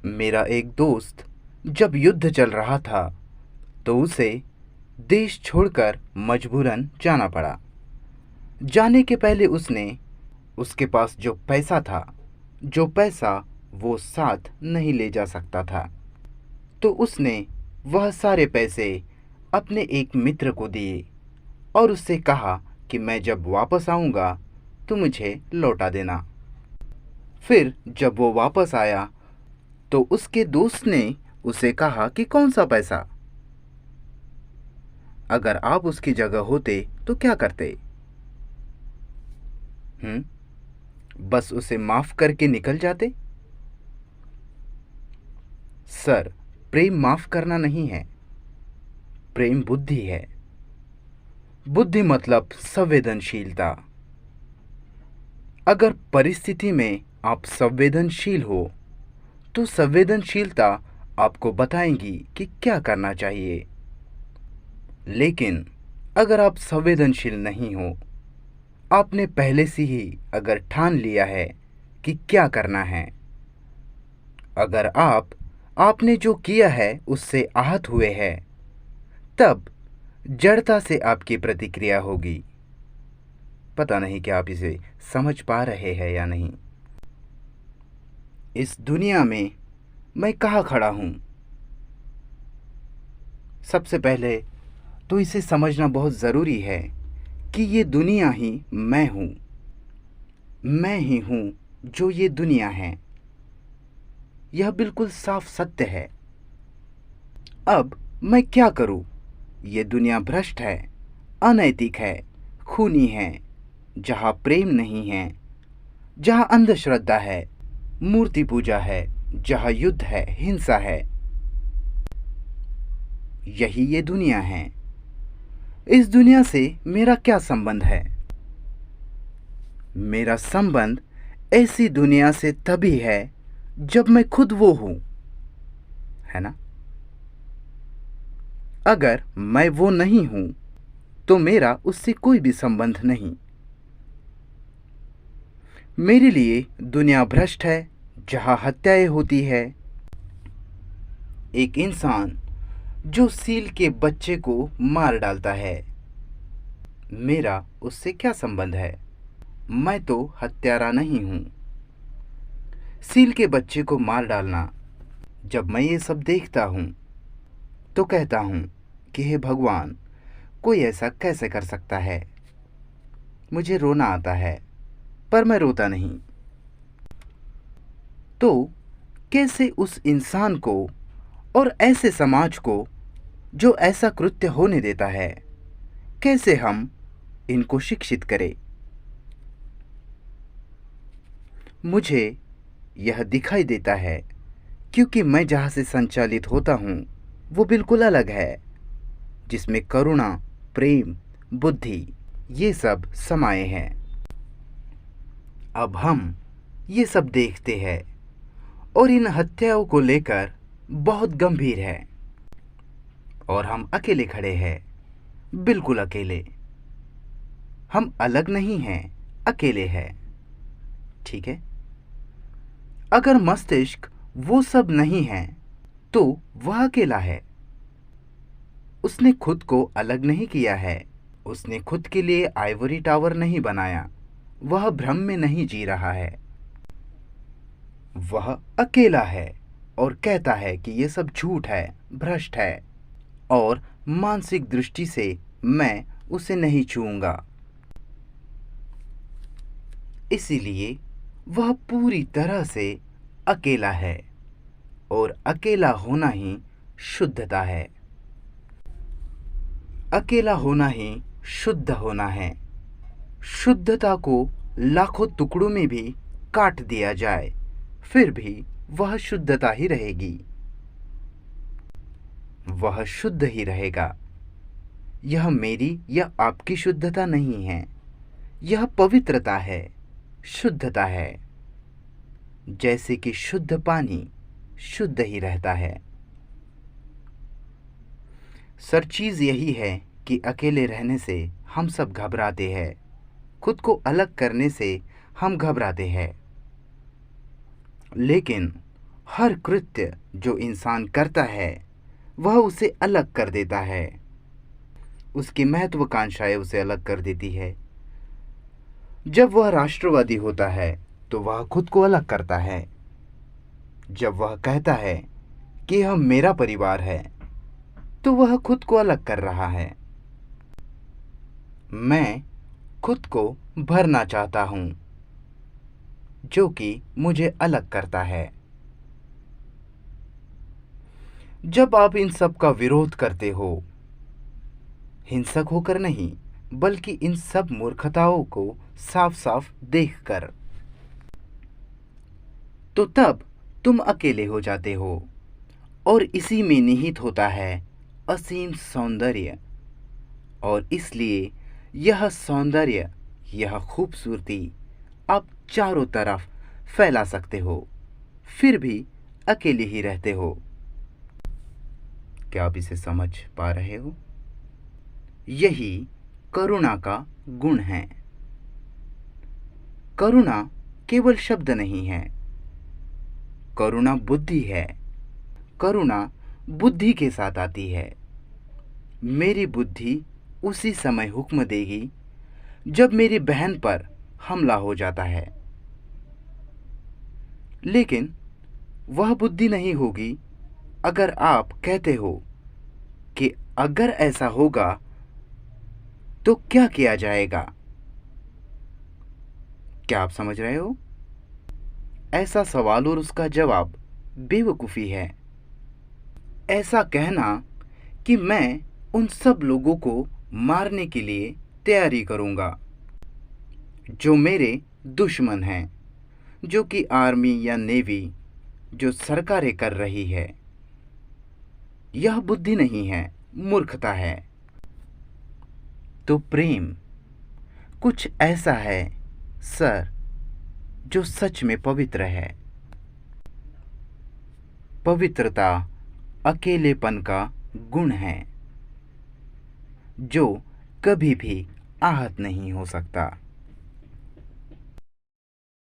मेरा एक दोस्त जब युद्ध चल रहा था तो उसे देश छोड़कर मजबूरन जाना पड़ा। जाने के पहले उसके पास जो पैसा वो साथ नहीं ले जा सकता था, तो उसने वह सारे पैसे अपने एक मित्र को दिए और उससे कहा कि मैं जब वापस आऊँगा तो मुझे लौटा देना। फिर जब वो वापस आया तो उसके दोस्त ने उसे कहा कि कौन सा पैसा? अगर आप उसकी जगह होते तो क्या करते? बस उसे माफ करके निकल जाते? सर, प्रेम माफ करना नहीं है, प्रेम बुद्धि है। बुद्धि मतलब संवेदनशीलता। अगर परिस्थिति में आप संवेदनशील हो तो संवेदनशीलता आपको बताएगी कि क्या करना चाहिए। लेकिन अगर आप संवेदनशील नहीं हो, आपने पहले से ही अगर ठान लिया है कि क्या करना है, अगर आपने जो किया है उससे आहत हुए हैं, तब जड़ता से आपकी प्रतिक्रिया होगी। पता नहीं कि आप इसे समझ पा रहे हैं या नहीं। इस दुनिया में मैं कहाँ खड़ा हूँ? सबसे पहले तो इसे समझना बहुत ज़रूरी है कि ये दुनिया ही मैं हूँ। मैं ही हूँ जो ये दुनिया है। यह बिल्कुल साफ सत्य है। अब मैं क्या करूँ? ये दुनिया भ्रष्ट है, अनैतिक है, खूनी है, जहाँ प्रेम नहीं है, जहाँ अंधश्रद्धा है, मूर्ति पूजा है, जहाँ युद्ध है, हिंसा है। यही ये दुनिया है। इस दुनिया से मेरा क्या संबंध है? मेरा संबंध ऐसी दुनिया से तभी है जब मैं खुद वो हूं, है ना? अगर मैं वो नहीं हूं तो मेरा उससे कोई भी संबंध नहीं। मेरे लिए दुनिया भ्रष्ट है, जहां हत्याएं होती है। एक इंसान जो सील के बच्चे को मार डालता है, मेरा उससे क्या संबंध है? मैं तो हत्यारा नहीं हूं। सील के बच्चे को मार डालना, जब मैं ये सब देखता हूं तो कहता हूं कि हे भगवान, कोई ऐसा कैसे कर सकता है? मुझे रोना आता है, पर मैं रोता नहीं। तो कैसे उस इंसान को और ऐसे समाज को जो ऐसा कृत्य होने देता है, कैसे हम इनको शिक्षित करें? मुझे यह दिखाई देता है क्योंकि मैं जहाँ से संचालित होता हूँ वो बिल्कुल अलग है, जिसमें करुणा, प्रेम, बुद्धि ये सब समाये हैं। अब हम ये सब देखते हैं और इन हत्याओं को लेकर बहुत गंभीर है, और हम अकेले खड़े हैं, बिल्कुल अकेले। हम अलग नहीं हैं, अकेले हैं। ठीक है? अगर मस्तिष्क वो सब नहीं है तो वह अकेला है। उसने खुद को अलग नहीं किया है। उसने खुद के लिए आइवरी टावर नहीं बनाया। वह भ्रम में नहीं जी रहा है। वह अकेला है और कहता है कि ये सब झूठ है, भ्रष्ट है, और मानसिक दृष्टि से मैं उसे नहीं छूऊंगा। इसीलिए वह पूरी तरह से अकेला है, और अकेला होना ही शुद्धता है। अकेला होना ही शुद्ध होना है। शुद्धता को लाखों टुकड़ों में भी काट दिया जाए, फिर भी वह शुद्धता ही रहेगी। वह शुद्ध ही रहेगा। यह मेरी या आपकी शुद्धता नहीं है, यह पवित्रता है, शुद्धता है। जैसे कि शुद्ध पानी शुद्ध ही रहता है। सर चीज़ यही है कि अकेले रहने से हम सब घबराते हैं, खुद को अलग करने से हम घबराते हैं। लेकिन हर कृत्य जो इंसान करता है वह उसे अलग कर देता है। उसकी महत्वाकांक्षाएं उसे अलग कर देती है। जब वह राष्ट्रवादी होता है तो वह खुद को अलग करता है। जब वह कहता है कि यह मेरा परिवार है तो वह खुद को अलग कर रहा है। मैं खुद को भरना चाहता हूं, जो कि मुझे अलग करता है। जब आप इन सब का विरोध करते हो, हिंसक होकर नहीं बल्कि इन सब मूर्खताओं को साफ साफ देखकर, तो तब तुम अकेले हो जाते हो और इसी में निहित होता है असीम सौंदर्य। और इसलिए यह सौंदर्य, यह खूबसूरती आप चारों तरफ फैला सकते हो, फिर भी अकेले ही रहते हो। क्या आप इसे समझ पा रहे हो? यही करुणा का गुण है। करुणा केवल शब्द नहीं है, करुणा बुद्धि है। करुणा बुद्धि के साथ आती है। मेरी बुद्धि उसी समय हुक्म देगी जब मेरी बहन पर हमला हो जाता है, लेकिन वह बुद्धि नहीं होगी अगर आप कहते हो कि अगर ऐसा होगा तो क्या किया जाएगा। क्या आप समझ रहे हो? ऐसा सवाल और उसका जवाब बेवकूफ़ी है। ऐसा कहना कि मैं उन सब लोगों को मारने के लिए तैयारी करूंगा जो मेरे दुश्मन हैं, जो कि आर्मी या नेवी, जो सरकारें कर रही है, यह बुद्धि नहीं है, मूर्खता है। तो प्रेम कुछ ऐसा है सर, जो सच में पवित्र है। पवित्रता अकेलेपन का गुण है जो कभी भी आहत नहीं हो सकता।